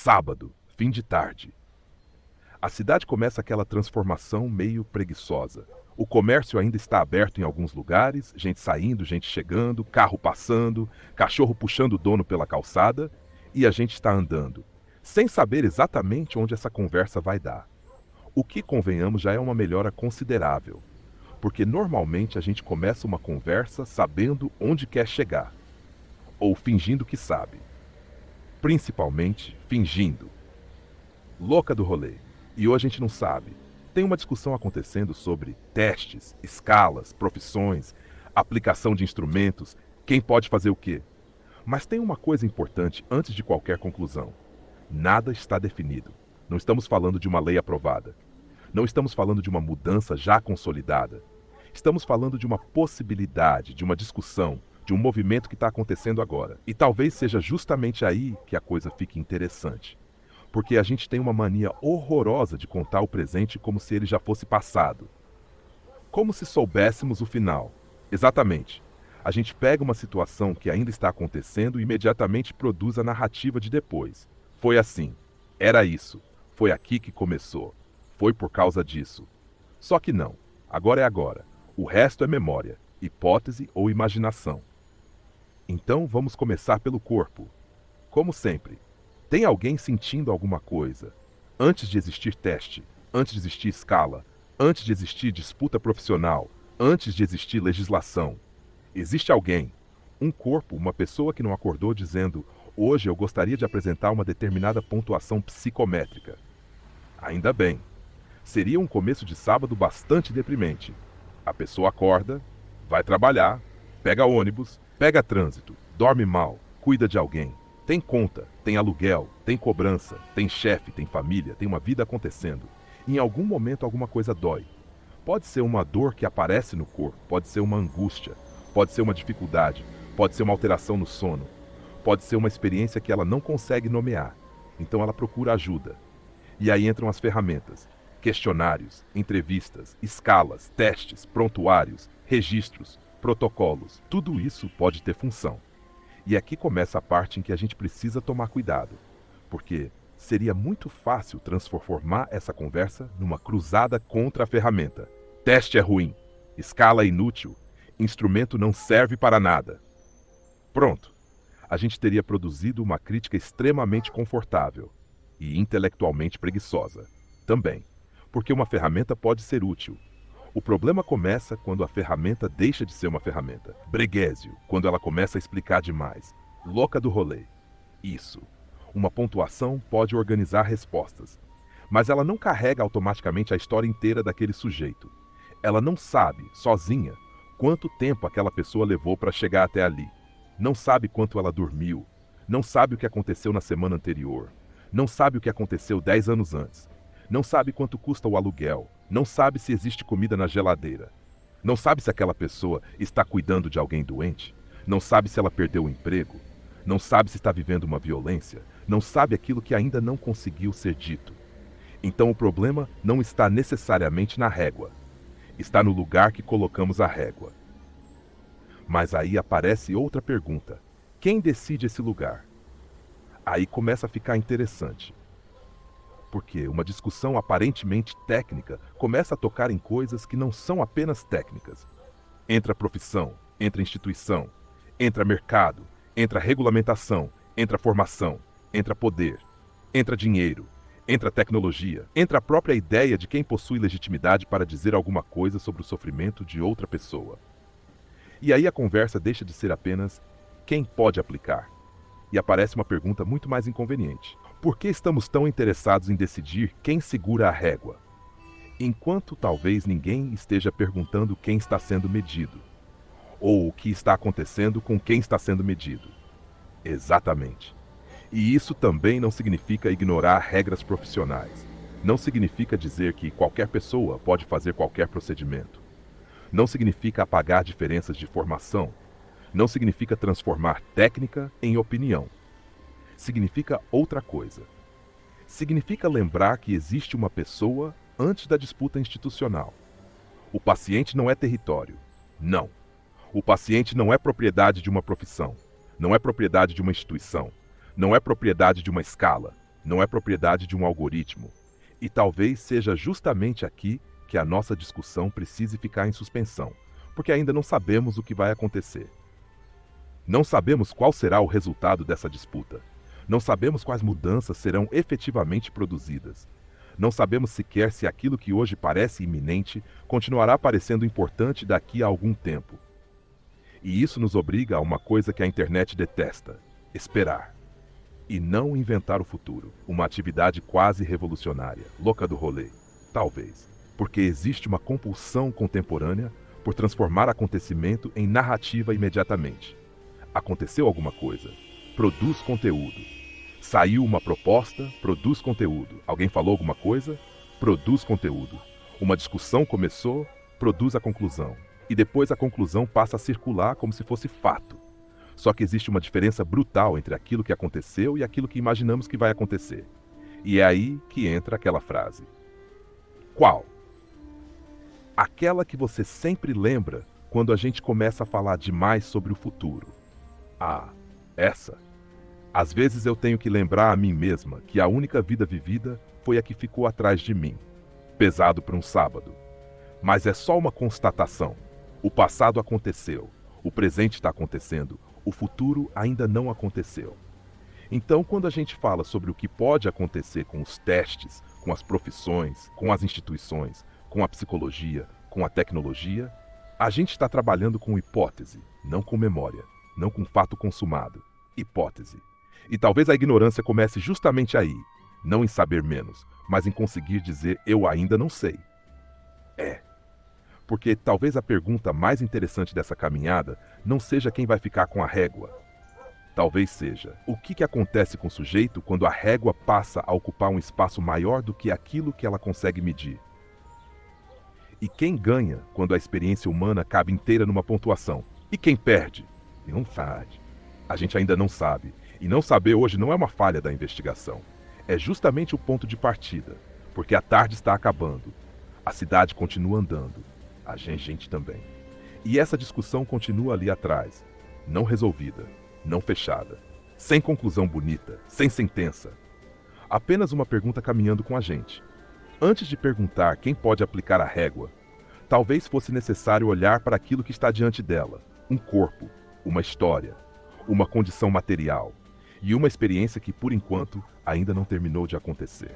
Sábado, fim de tarde. A cidade começa aquela transformação meio preguiçosa. O comércio ainda está aberto em alguns lugares, gente saindo, gente chegando, carro passando, cachorro puxando o dono pela calçada, e a gente está andando, sem saber exatamente onde essa conversa vai dar. O que, convenhamos, já é uma melhora considerável, porque normalmente a gente começa uma conversa sabendo onde quer chegar, ou fingindo que sabe. Principalmente fingindo. Louca do rolê. E hoje a gente não sabe. Tem uma discussão acontecendo sobre testes, escalas, profissões, aplicação de instrumentos, quem pode fazer o quê. Mas tem uma coisa importante antes de qualquer conclusão. Nada está definido. Não estamos falando de uma lei aprovada. Não estamos falando de uma mudança já consolidada. Estamos falando de uma possibilidade, de uma discussão, de um movimento que está acontecendo agora. E talvez seja justamente aí que a coisa fique interessante. Porque a gente tem uma mania horrorosa de contar o presente como se ele já fosse passado. Como se soubéssemos o final. Exatamente. A gente pega uma situação que ainda está acontecendo e imediatamente produz a narrativa de depois. Foi assim. Era isso. Foi aqui que começou. Foi por causa disso. Só que não. Agora é agora. O resto é memória, hipótese ou imaginação. Então vamos começar pelo corpo. Como sempre. Tem alguém sentindo alguma coisa? Antes de existir teste, antes de existir escala, antes de existir disputa profissional, antes de existir legislação. Existe alguém, um corpo, uma pessoa que não acordou dizendo: hoje eu gostaria de apresentar uma determinada pontuação psicométrica. Ainda bem. Seria um começo de sábado bastante deprimente. A pessoa acorda, vai trabalhar, pega ônibus, pega trânsito, dorme mal, cuida de alguém. Tem conta, tem aluguel, tem cobrança, tem chefe, tem família, tem uma vida acontecendo. Em algum momento alguma coisa dói. Pode ser uma dor que aparece no corpo, pode ser uma angústia, pode ser uma dificuldade, pode ser uma alteração no sono, pode ser uma experiência que ela não consegue nomear. Então ela procura ajuda. E aí entram as ferramentas: questionários, entrevistas, escalas, testes, prontuários, registros, protocolos. Tudo isso pode ter função. E aqui começa a parte em que a gente precisa tomar cuidado, porque seria muito fácil transformar essa conversa numa cruzada contra a ferramenta. Teste é ruim, escala é inútil, instrumento não serve para nada. Pronto. A gente teria produzido uma crítica extremamente confortável e intelectualmente preguiçosa. Também, porque uma ferramenta pode ser útil. O problema começa quando a ferramenta deixa de ser uma ferramenta. Breguésio, quando ela começa a explicar demais. Louca do rolê. Isso. Uma pontuação pode organizar respostas, mas ela não carrega automaticamente a história inteira daquele sujeito. Ela não sabe, sozinha, quanto tempo aquela pessoa levou para chegar até ali. Não sabe quanto ela dormiu. Não sabe o que aconteceu na semana anterior. Não sabe o que aconteceu 10 anos antes. Não sabe quanto custa o aluguel. Não sabe se existe comida na geladeira. Não sabe se aquela pessoa está cuidando de alguém doente. Não sabe se ela perdeu o emprego. Não sabe se está vivendo uma violência. Não sabe aquilo que ainda não conseguiu ser dito. Então o problema não está necessariamente na régua. Está no lugar que colocamos a régua. Mas aí aparece outra pergunta: quem decide esse lugar? Aí começa a ficar interessante. Porque uma discussão aparentemente técnica começa a tocar em coisas que não são apenas técnicas. Entra profissão, entra instituição, entra mercado, entra regulamentação, entra formação, entra poder, entra dinheiro, entra tecnologia, entra a própria ideia de quem possui legitimidade para dizer alguma coisa sobre o sofrimento de outra pessoa. E aí a conversa deixa de ser apenas quem pode aplicar. E aparece uma pergunta muito mais inconveniente. Por que estamos tão interessados em decidir quem segura a régua? Enquanto talvez ninguém esteja perguntando quem está sendo medido, ou o que está acontecendo com quem está sendo medido. Exatamente. E isso também não significa ignorar regras profissionais. Não significa dizer que qualquer pessoa pode fazer qualquer procedimento. Não significa apagar diferenças de formação. Não significa transformar técnica em opinião. Significa outra coisa. Significa lembrar que existe uma pessoa antes da disputa institucional. O paciente não é território. Não. O paciente não é propriedade de uma profissão. Não é propriedade de uma instituição. Não é propriedade de uma escala. não é propriedade de um algoritmo. E talvez seja justamente aqui que a nossa discussão precise ficar em suspensão, porque ainda não sabemos o que vai acontecer. Não sabemos qual será o resultado dessa disputa. Não sabemos quais mudanças serão efetivamente produzidas. Não sabemos sequer se aquilo que hoje parece iminente continuará parecendo importante daqui a algum tempo. E isso nos obriga a uma coisa que a internet detesta: esperar. E não inventar o futuro, uma atividade quase revolucionária, louca do rolê, talvez, porque existe uma compulsão contemporânea por transformar acontecimento em narrativa imediatamente. Aconteceu alguma coisa, produz conteúdo. Saiu uma proposta, produz conteúdo. Alguém falou alguma coisa, produz conteúdo. Uma discussão começou, produz a conclusão. E depois a conclusão passa a circular como se fosse fato. Só que existe uma diferença brutal entre aquilo que aconteceu e aquilo que imaginamos que vai acontecer. E é aí que entra aquela frase. Qual? Aquela que você sempre lembra quando a gente começa a falar demais sobre o futuro. Ah, essa. Às vezes eu tenho que lembrar a mim mesma que a única vida vivida foi a que ficou atrás de mim. Pesado para um sábado. Mas é só uma constatação. O passado aconteceu. O presente está acontecendo. O futuro ainda não aconteceu. Então, quando a gente fala sobre o que pode acontecer com os testes, com as profissões, com as instituições, com a psicologia, com a tecnologia, a gente está trabalhando com hipótese, não com memória, não com fato consumado. Hipótese. E talvez a ignorância comece justamente aí, não em saber menos, mas em conseguir dizer eu ainda não sei. Porque talvez a pergunta mais interessante dessa caminhada não seja quem vai ficar com a régua. Talvez seja o que acontece com o sujeito quando a régua passa a ocupar um espaço maior do que aquilo que ela consegue medir. E quem ganha quando a experiência humana cabe inteira numa pontuação? E quem perde? E não sabe. A gente ainda não sabe. E não saber hoje não é uma falha da investigação. É justamente o ponto de partida. Porque a tarde está acabando. A cidade continua andando. A gente também. E essa discussão continua ali atrás. Não resolvida. Não fechada. Sem conclusão bonita. Sem sentença. Apenas uma pergunta caminhando com a gente. Antes de perguntar quem pode aplicar a régua, talvez fosse necessário olhar para aquilo que está diante dela. Um corpo. Uma história. Uma condição material. E uma experiência que, por enquanto, ainda não terminou de acontecer.